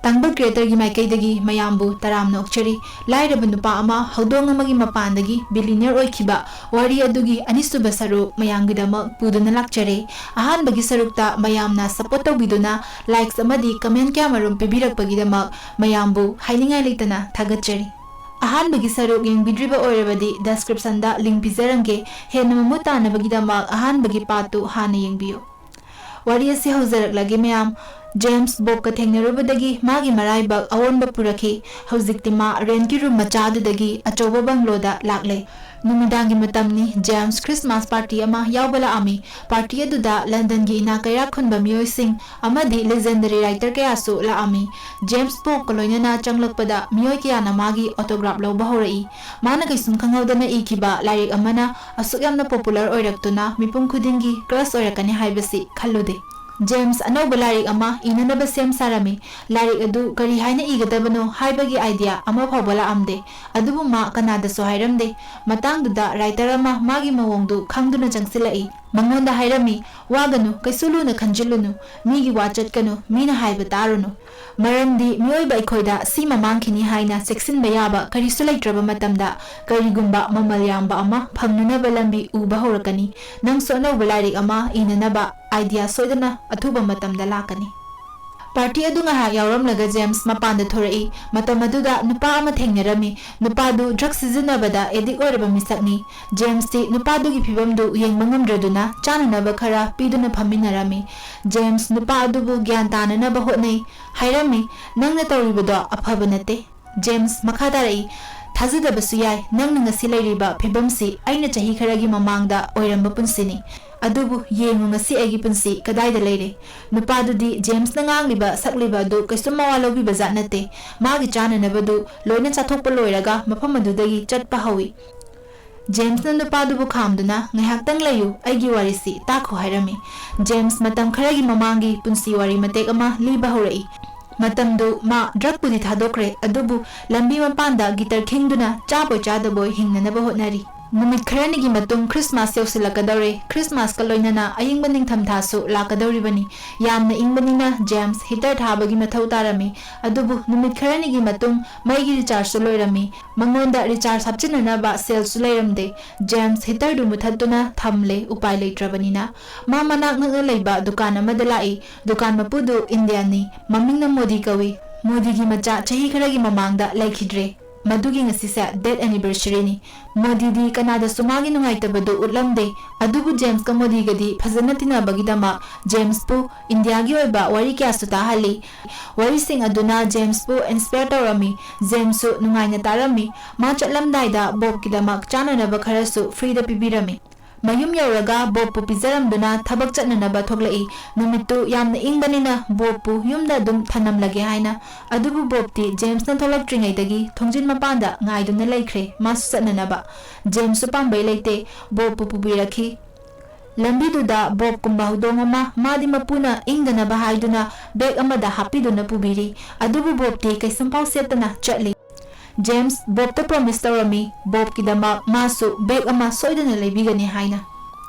Tangba creator gi maikaidagi mayambu taramna okchari lairaba nupa ama hodong amagi mapandagi billionaire oikiba wari adugi anisuba saru mayamgidama puduna lakchare ahanbagi sarukta mayamna support tawbiduna likes amadi comment kyamarum pibirakpagidama mayambu hainingai leitana thagachari ahanbagi saruk yengbidriba oirabadi description da link pizarange henna mamutanabagidama ahanbagi patu hana yengbiyo wari asi hauzarak mayam James Bob ka thengnarubadagi magi maraibak awonba puraki hauzikti ma renki room machadudagi achoba bangloda lakle numidangi matamni James Christmas party ama yaubala ami party aduda London gi ina kaya khunba miyoi sing amadi legendary writer kaya su la ami James Bob koloina changlakpada miyoi kya na magi autograph lawba horai mana kaisum khangawdana ikiba lairik amana asuk yamna popular oiraktuna mipum khudingi crush oirakani haibasi khallude James anauba larik ama inanaba sem sarami larik adu kari haina igadabano haibagi idea ama phawbala amde adubu ma kanada so hairamde matangduda writer ama magi mawongdu khangduna jangsilai mangonda hairami waganu kaisuluna khanjilunu migi wachatkanu mina haiba tarunu maramdi mioiba ikhoida sima mangkhini haina seksin bayaba kari sulaitraba matamda karigumba mamal yamba ama phamnunaba lambi uba horakani nangso anauba larik ama inanaba idea soidana athuba matamda lakani Party adunga ha yauramlaga James mapanda thorai matam aduda nupa ama thengnarami nupadu drug sizinabada edik oiraba misakni James ti nupadu gi phibamdu yengmangamdraduna chananaba khara piduna phaminarami James nupa adubu gyan tananaba hotnai hairami nangna tawribado aphaba nate James makhadarai thazadabasu yai nangna ngasi lairiba phibamsi aina chahi kharagi mamangda oiramba punsini adubu yengu ngasi agi punsi kadaida leire nupadudi James na ngangliba sakliba du kaisuma walobi bazat nate magi chananabadu loina chathokpa loiraga mafam adudagi chatpa hawi James na nupadubu khamduna ngaihaktang layu aigi warisi takho hairami James matam kharagi mamangi punsi wari matek ama liba horai matamdu ma drug puni thadokre adubu lambi mapanda gitar khingduna chaboy chadaboy hingnanaba hotnari Numit kharanigi matung Christmas yausilakadore Christmas ka loinana ayingba ningthamthasu lakadoribani yamna ingbanina James heater thabagi mathau tarami adubu numit kharanigi matung maigi recharge su loirami mangonda recharge hapchinanaba sale su leiramde James heater du muthatuna thamle upai leitrabanina ma manak ngna leiba dukan amada lai dukan mapudu Indiani mamingna Modi kawi Modi gi macha chahi kharagi mamangda laikhidre Madugi ngasisa dead anniversary ni Modi di Canada sumagi nungaitabadu utlamde adubu James ka Modi gadi phazana tinabagidama James pu India gi oiba wari kya suta hali wari sing aduna James pu inspire tawrami James su nungaina tarami ma chatlamdaida Bob kidamak chananaba kharasu free da pibirami Mayum yauraga Bob pu pizaramduna thabak chatnanaba thoklai numittu yamna ingbanina Bob pu yumda dum thanamlage haina adubu Bob ti James na tholakringaidagi thongjin mapanda ngaiduna laikhre masu chatnanaba James su pambai leite Bob pu pubirakhi lambi duda Bob kumba hudong ama madi mapuna ingdanaba haiduna bag amada hapiduna pubiri adubu Bob ti kaisampaw setana chatli James Bob ta promise tawrami Bob kidama masu bag ama soidana leibigani haina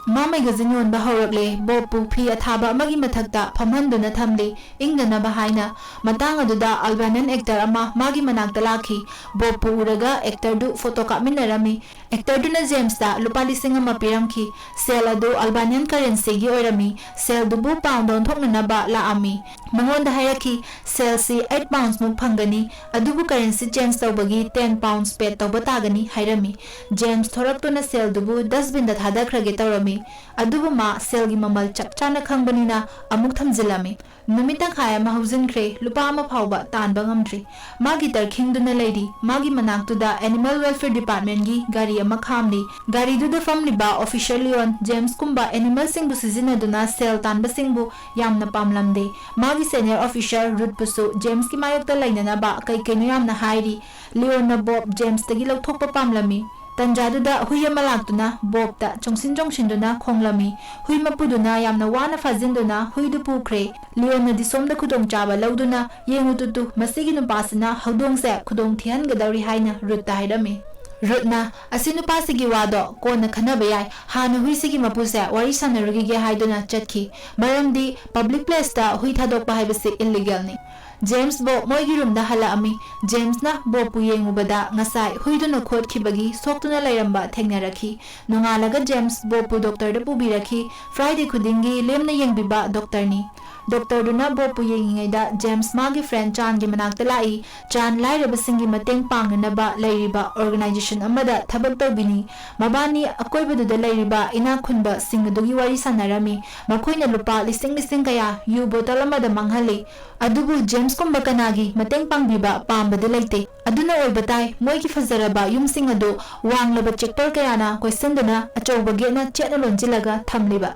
Mamai gazinyon bahorakle Bob pu phi athaba amagi mathakta phamhanduna thamle ingdana bahaina matang aduda Albanian actor ama magi manakta lakhi Bob pu uraga actor du photo kapminarami actor du na James da lupa lising ama piramki sel adu Albanian currency gi oirami sel du bu pound don thokna ba la ami mangonda hayaki sel si 8 pounds mu phangani adubu currency change tawbagi 10 pounds pay tawba tagani hairami James thoraktuna sel du bu dustbin da thadakrage tawrami adubu ma sel gi mamal chakchana khangbanina amuk thamjilami numita khaya ma haujinkre lupa ma phawba tanba ngamdri magi tar khingduna lady magi manaktuda animal welfare department gi gari ama khamni gari du da family ba officially on James kumba animal singbu sizina duna sel tanba singbu yamna pamlamde magi senior officer Ruth pusu James ki mayokta lainana ba kai kaino yamna hairi Leona Bob James tagi lokthokpa pamlami Tanjaduda huya malaktuna Bob ta chongsin jongsinduna khonglami hui mapuduna yamna wana fazinduna hui du pukre Leona di somda khudong chaba lauduna yengututu masigi nupasina haudong se khudong thian gadauri haina Ruth ta hairami Rutna asinu pasigi wado kona khanaba yai hanu hui sigi mapuse wari sanarugi ge haiduna chatki maramdi public place ta hui thadokpa haibasi illegal ni James Bob moigi room da halami. James na Bob pu yengubada ngasai huiduna khot khibagi soktuna lairamba thengnarakhi. Nongalaga James Bob pu doctor da pubirakhi. Friday khudingi lemna yengbiba doctor ni. Doctor duna Bob pu yengingaida James magi friend Chan gi manakta lai. Chan lairaba singi mateng pangnaba lairiba organization amada thabak tawbini. Mabani akoibadu da lairiba ina khunba singadugi wari sanarami. Makoina lupa lising kaya yu bottle amada manghali. Adubu James kumba kanagi mateng pangbiba pambada laite. Aduna oibatai moigi fazaraba yumsing adu wanglaba checktor kayana question duna achobagena chetna lonjilaga thamliba.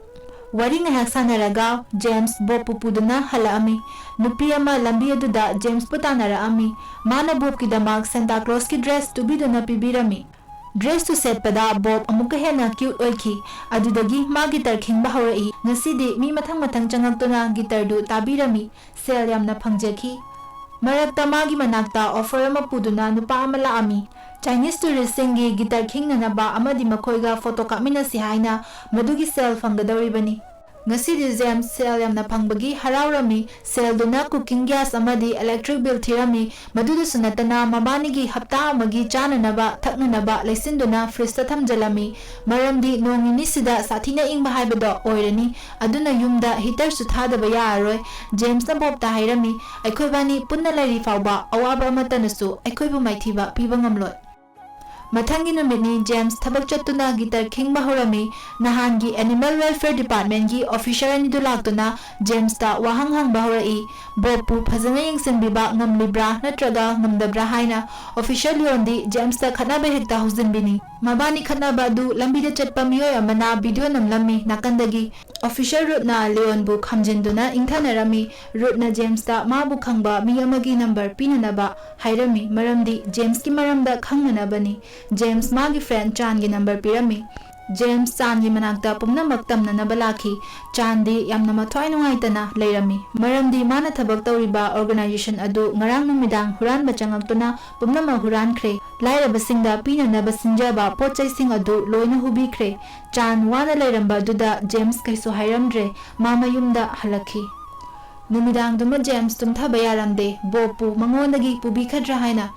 Wari ngahak sanaraga James Bob pupuduna halaami. Nupi ama lambi aduda James putanara ami. Mana Bob ki damag Santa Claus ki dress tubiduna pibirami. Dress to set pada Bob amuka hena cute oiki. Adudagi ma guitar king baharai. Ngasidi mi matang changagtuna guitar du tabirami. Sel yamna phangjaki. Marakta magi manakta offer ama puduna nupa amala ami. Chinese tourist singi guitar king nanaba amadi makoiga photo kamina si haina madugi sel fanggadawribani. Ngasidi James sel yamna pangbagi haraurami sel duna cooking gas amadi electric bill thirami madudu sunatana mabanigi hapta amagi chananaba thaknanaba laisinduna fridge thamjalami maramdi nongini sida sathina ingba haibado oirani aduna yumda heater su thadaba yaroi James na Bob ta hairami aikhoibani punna lairi fawba awaba amatanasu aikhoibu maithiba piba ngamloi. Mathangi numitni James thabak chattuna guitar king bahurami nahangi Animal Welfare Department gi official ani du laktuna James ta wahang bahurai Bob pu phajana yengsenbiba ngamlibra natraga ngamdabra haina official yondi James ta khanaba hekta hujinbini mabani khanaba du lambida chatpa miyoy amana video namlami nakandagi official route na Leon bu khamjinduna ingthanarami route na James ta mabu khangba miyamagi number pinanaba hairami maramdi James ki maramda khangmanabani James magi friend Chan gi number pirami James Chan gi manakta pumnamak tamnanaba lakhi Chandi yamna mathwai nungaitana leirami maramdi mana thabak tawriba organization adu ngarang numidang huran bachangaktuna pumnama huran khre lairaba singda pinanaba sinjaba pochai sing adu loina hubi khre Chan wana leiramba duda James kaiso hairamdre mama yumda halakhi numidang duma James tumthaba yaramde Bob pu mangondagi pubi khadra haina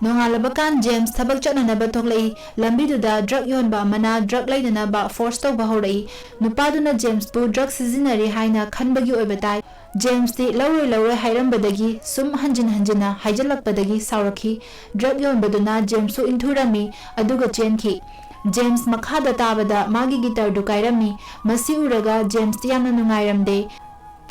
Nongalabakan James thabak chatnanaba thoklai lambiduda drug yonba mana drug lainanaba force tawba horai nupaduna James pu drug sizinari haina khanbagi oibatai James ti lawroi hairambadagi sum hanjina haijalakpadagi saurakhi drug yonbaduna James su inthurami aduga chenki James makhada tabada magi guitar du kairami masi uraga James yamna nungairamde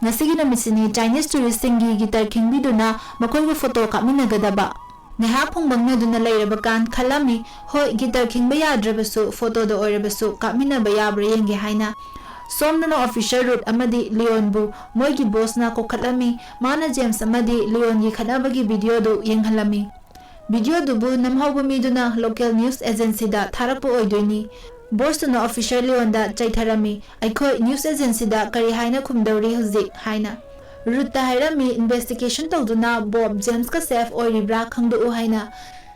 ngasigi namisini Chinese tourist singi guitar king biduna makoiga photo kaminagadaba Neha Pungbangna duna lairabakan khalami hoi guitar king ba yadrabasu photo da oirabasu kamina ba yabra yenge haina somnana official route amadi Leon bu moigi boss na ko khalami mana James amadi Leon gi khanabagi video du yenghalami video du bu namhawba miduna local news agency da tharakpo oidoini boss na official Leon da chaitharami aikoi news agency da kari haina khumdawri huzik haina Ruta hairami investigation tawduna Bob James ka safe oiribra khangdu haina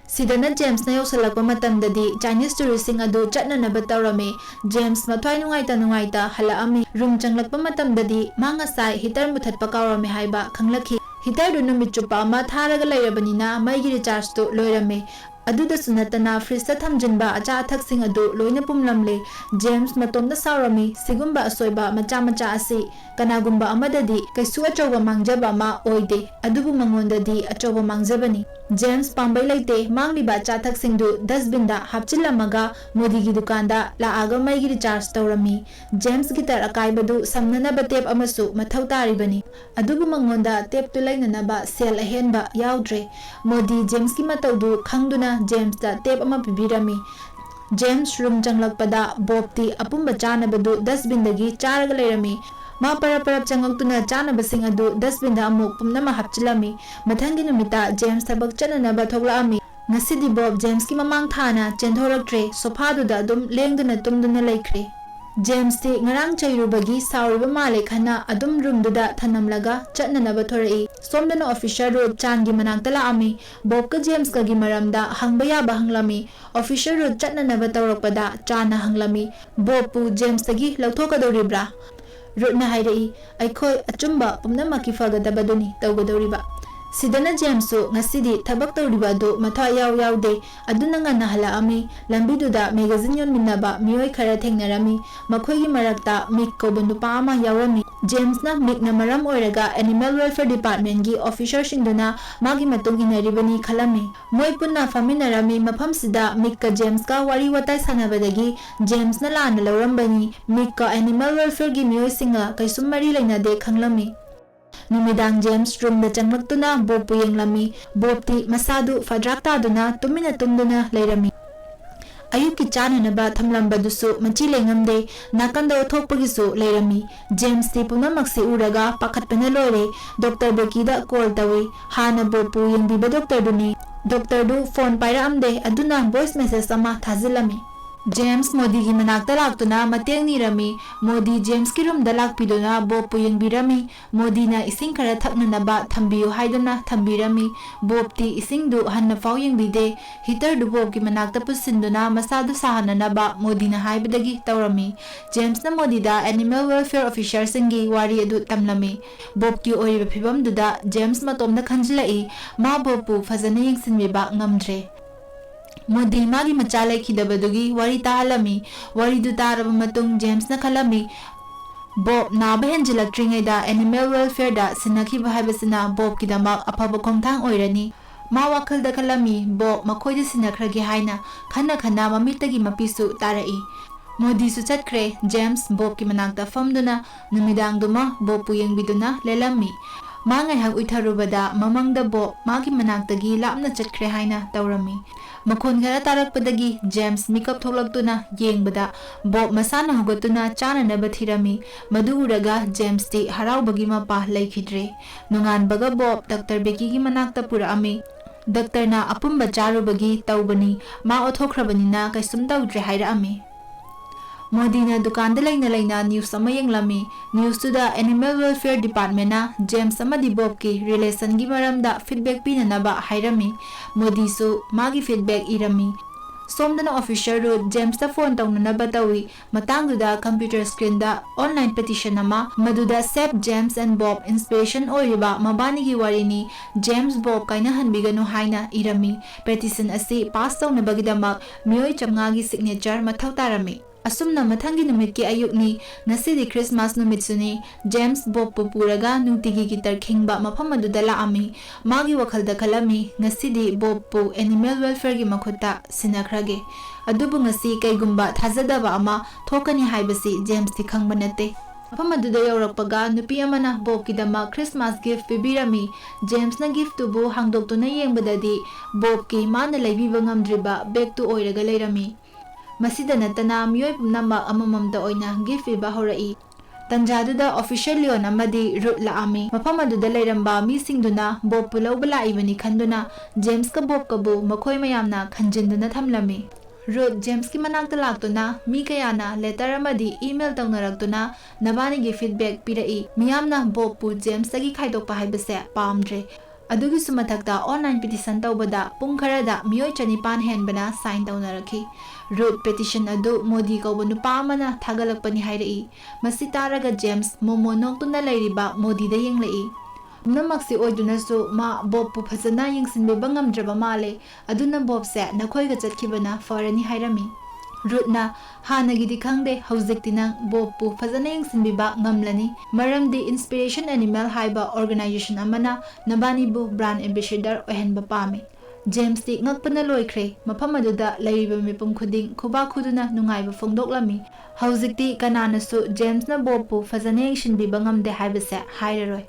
sidana James na yosalakpa matamdadi Chinese touristing adu chatnanaba tawrami James mathwai nungaita halaami room changlakpa matamdadi mangasai heater muthatpa kawrami haiba khanglakhi heater du numit chupa ama tharaga lairabanina maigi recharge tu loirame aduda sunatana fridge ta thamjinba acha thaksing adu loina pumlamle James matomda saurami sigumba asoiba macha asi kanagumba amadadi kaisu achoba mangjaba ma oide adubu mangondadi achoba mangjabani James pambai laite mangliba cha thaksing du dustbin da hapchilamaga modi gi dukanda laaga mai gi recharge tawrami James gitar akaibadu samnana batep amasu mathau taribani adubu mangonda tep tu lainanaba sel ahenba yaudre modi James ki mataudu khangduna James da tep ama pibirami James room changlakpada Bob ti apumba chanabadu dustbin dagi charaga lairami ma parap changaktuna chanabasing adu dustbin da amuk pumnama hapchilami mathangi numita James thabak chananaba thoklaami ngasidi Bob James ki mamang thana chendhoraktre sofa du da dum lengduna tumduna laikre James ti ngarang chairubagi sauriba male khana adum room duda thanamlaga chatnanaba thorai somdana official road changi manaktala ami Bob ka James ka gi maramda hangbaya bahanglami official road chatnanaba tawrakpada chana hanglami Bob pu James tagi lauthokadoribra road na hairai aikoi achumba pumnama ki fagadabaduni tawgadoriba Sidana Jamessu ngasidi thabak tawriba adu matha yaude aduna ngana halami lambiduda magazine yonminaba miyoi khara thengnarami makhoigi marakta Mick kobandu pa ama yawami James na Mick na maram oiraga Animal Welfare Department gi officer singduna magi matung inaribani khalami moi punna faminarami mafam sida Mick ka James ka wari watai sanabadagi James na lana lawrambani Mick ka Animal Welfare gi miyoi singa kaisum mari lainade khanglami Numidang James room da changlagtuna Bob pu yenglami Bob ti masadu fadrakta duna tumina tungduna leirami Ayuki chananaba thamlambadusu machi lengamde nakanda othokpagisu leirami James ti punamaksi uraga pakhatpana loire Dr. Becky da call tawi hana Bob pu yengbiba doctor duni Dr. du phone paira amde aduna voice message ama thazilami James Modi gi manakta laktuna mateng nirami Modi James ki room da lakpiduna Bob pu yengbirami Modi na ising khara thaknanaba thambiyu haidana thambirami Bob ti ising du hanna faw yengbide heater du Bob ki manakta pusinduna masadu sahananaba Modi na haibadagi tawrami James na Modi da Animal Welfare Officer singi wari adu tamlami Bob ki oriba phibam duda James matomna khanjilai ma Bob pu fazana yengsinbiba ngamdre Modi magi machalai khidabadugi wari tahalami wari du taraba matung James na khalami Bob naba henjilaktringaida Animal Welfare da sinakhiba haibasina Bob kidamak afaba khongthang oirani ma wakhal da khalami Bob makhoida sinakhragi haina khana mamitagi mapisu tarai Modi su chatkre James Bob ki manakta famduna numidang duma Bob pu yengbiduna lelami mangai hak uitharubada mamangda Bob magi manaktagi lapna chatkre haina tawrami Makhon khara tarakpadagi James mikap tholakduna yengbada Bob masana hugatuna chananaba thirami madu uraga James ti haraubagi mapa laikhidre nungan baga Bob Dr. Becky gi manakta puraami Dr. na apumba charubagi tawbani ma othokhrabani kaisum tawdre hairaami Modi na dukan da laina news ama yenglami news to the Animal Welfare Department na James amadi Bob ki relation gi maramda feedback pinanaba hairami Modi su magi feedback irami somdana official ro James ta phone tawnana batawi matangduda computer screen da online petition ama maduda save James and Bob inspiration oiriba mabani gi warini James Bob kaina hanbiganu haina irami petition asi pass tawnabagidama miyoi chamnga gi signature mathau tarami Asumna mathangi numit ki ayukni nasidi Christmas numit suni James Bob pupuraga nutigi ki tarkhingba mafam aduda laami magi wakhal da khalami ngasidi Bob pu Animal Welfare gi makhutta sinakhrage adubu ngasi kaigumba thazadaba ama thokani haibasi James ti khangba nate mafam aduda yaurakpaga nupi amana Bob ki dama Christmas gift pibirami James na gift tubu hangdoktuna yengbadadi Bob ki mana laibiba ngamdriba bag tu oiraga leirami Masida natana miyoi pumnamak amamamda oina gift iba horai Tanjaduda official leon amadi root laami mafam aduda leiramba misingduna Bob pu lawbala ibani khanduna James ka Bob kabu makhoi mayamna khanjinduna thamlami root James ki manakta laktuna mi kayana letter amadi email tawnarakduna nabani gi feedback pirai miyamna Bob pu James tagi khaidokpa haibase pamdre adugi sumathakta online petition tawbada pung kharada miyoi chanipan henbana sign tawnarakhi root petition adu Modi kauba nupa amana thagalakpani hairai masi taraga James momo noktuna lairiba Modi da yenglai namaksi oidunasu ma Bob pu phajana yengsinbe ngamdraba male aduna Bob se nakhoiga chatkibana farani hairami root na hanagi di khangde haujektina Bob pu phajana yengsinbiba ngamlani maramdi Inspiration Animal haiba organization amana nabani bu brand ambassador ohenba pami James ti ngakpana loikre mafam aduda lairiba mipum khuding khuba khuduna nungaiba phongdoklami haujikti kananasu James na Bob pu phajana yengsinbiba ngamde haibase hairaroi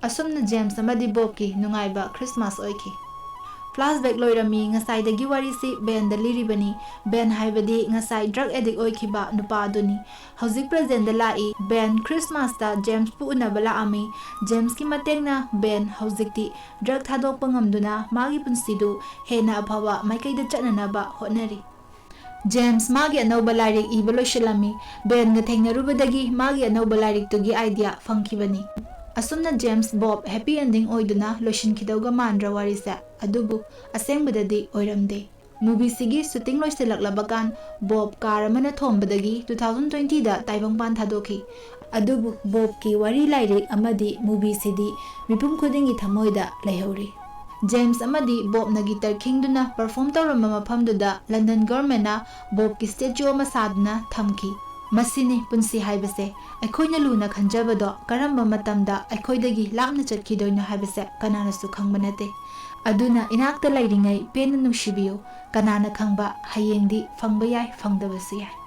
asumna James amadi Bob ki nungaiba Christmas oiki flashback loirami ngasai dagi wari si Ben da liribani Ben haibadi ngasai drug addict oikiba nupa aduni hojik present da lai Ben Christmas ta James pu unabala ami James ki matengna Ben hojikti drug thadok pangamduna magi punsidu hena abhawa maikai da chananaba honari James magi anauba lairik iba loisilami Ben nga thengnarubadagi magi anauba lairik tugi idea fangkibani Asumna James Bob happy ending oiduna loishin khidauga mandra warise adubu asengbadadi oiramde movie sigi shooting loiselaklabakan Bob karamana thombadagi 2020 da taibangpan thadoki ꯑꯗꯨꯕꯨ ꯕꯣꯕꯀꯤ ꯋꯥꯔꯤ ꯂꯥꯏꯔꯤꯛ ꯑꯃꯗꯤ ꯃꯨꯚꯤꯁꯤꯗꯤ ꯃꯤꯄꯨꯝ ꯈꯨꯗꯤꯡꯒꯤ ꯊꯃꯣꯏꯗ ꯂꯩꯍꯧꯔꯤ꯫ James ꯑꯃꯗꯤ ꯕꯣꯕꯅ guitar ꯈꯤꯡꯗꯨꯅ perform ꯇꯧꯔꯝꯕ ꯃꯐꯝꯗꯨꯗ ꯂꯟꯗꯟ ꯒꯚꯔꯟꯃꯦꯟꯠꯅ ꯕꯣꯕꯀꯤ ꯁ꯭ꯇꯦꯆꯨ ꯑꯃ ꯁꯥꯗꯨꯅ ꯊꯝꯈꯤ꯫ ꯃꯁꯤꯅꯤ ꯄꯨꯟꯁꯤ ꯍꯥꯏꯕꯁꯦ, ꯑꯩꯈꯣꯏꯅ ꯂꯨꯅ ꯈꯟꯖꯕꯗꯣ ꯀꯔꯝꯕ ꯃꯇꯝꯗ ꯑꯩꯈꯣꯏꯗꯒꯤ ꯂꯥꯞꯅ ꯆꯠꯈꯤꯗꯣꯏꯅꯣ ꯍꯥꯏꯕꯁꯦ ꯀꯅꯥꯅꯁꯨ ꯈꯪꯕ ꯅꯠꯇꯦ꯫ ꯑꯗꯨꯅ ꯏꯅꯥꯛꯇ ꯂꯩꯔꯤꯉꯩ ꯄꯦꯟꯅ ꯅꯨꯡꯁꯤꯕꯤꯌꯨ, ꯀꯅꯥꯅ ꯈꯪꯕ ꯍꯌꯦꯡꯗꯤ ꯐꯪꯕ ꯌꯥꯏ, ꯐꯪꯗꯕꯁꯨ ꯌꯥꯏ꯫